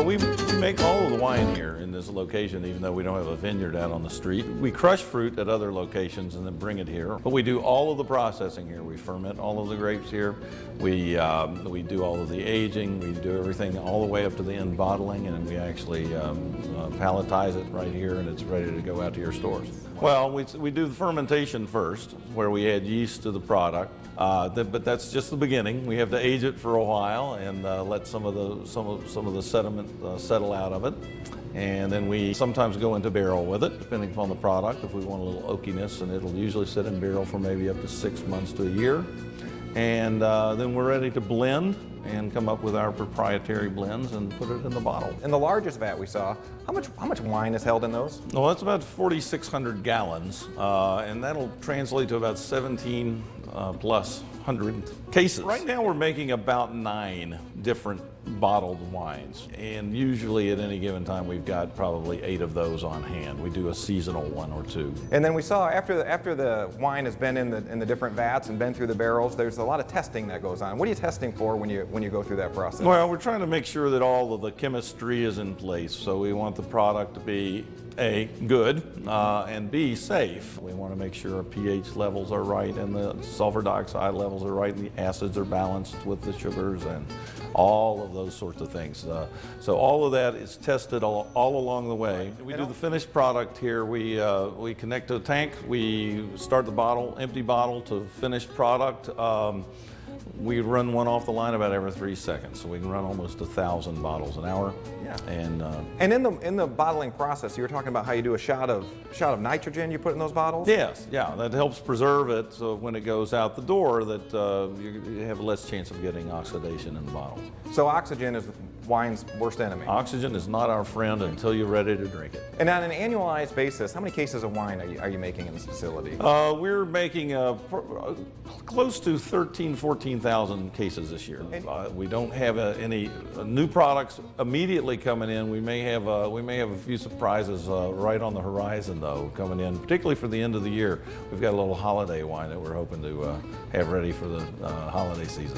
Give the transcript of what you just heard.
We make all of the wine here in this location, even though we don't have a vineyard out on the street. We crush fruit at other locations and then bring it here. But we do all of the processing here. We ferment all of the grapes here. We do all of the aging. We do everything all the way up to the end bottling, and we actually palletize it right here, and it's ready to go out to your stores. Well, we do the fermentation first, where we add yeast to the product. But that's just the beginning. We have to age it for a while and let some of the sediment settle out of it. And then we sometimes go into barrel with it, depending upon the product. If we want a little oakiness, and it'll usually sit in barrel for maybe up to 6 months to a year. And then we're ready to blend and come up with our proprietary blends and put it in the bottle. In the largest vat we saw, how much wine is held in those? Well, that's about 4,600 gallons, and that'll translate to about 17 plus 100 cases. Right now we're making about 9 different bottled wines, and usually at any given time we've got probably 8 of those on hand. We do a seasonal 1 or 2. And then we saw after the wine has been in the different vats and been through the barrels, there's a lot of testing that goes on. What are you testing for when you go through that process? Well, we're trying to make sure that all of the chemistry is in place. So we want the product to be A, good, and B, safe. We want to make sure our pH levels are right and the sulfur dioxide levels are right and the acids are balanced with the sugars and all of those sorts of things. So all of that is tested all along the way. We do the finished product here. We connect to a tank. We start the bottle, empty bottle, to finished product. We run one off the line about every 3 seconds, so we can run almost 1,000 bottles an hour. Yeah. And in the bottling process, you were talking about how you do a shot of nitrogen you put in those bottles? yes, yeah, that helps preserve it, so when it goes out the door, that you have less chance of getting oxidation in the bottle. So oxygen is wine's worst enemy. Oxygen is not our friend until you're ready to drink it. And on an annualized basis, how many cases of wine are you making in this facility? We're making close to 14,000 cases this year. We don't have any new products immediately coming in. We may have a few surprises right on the horizon, though, coming in, particularly for the end of the year. We've got a little holiday wine that we're hoping to have ready for the holiday season.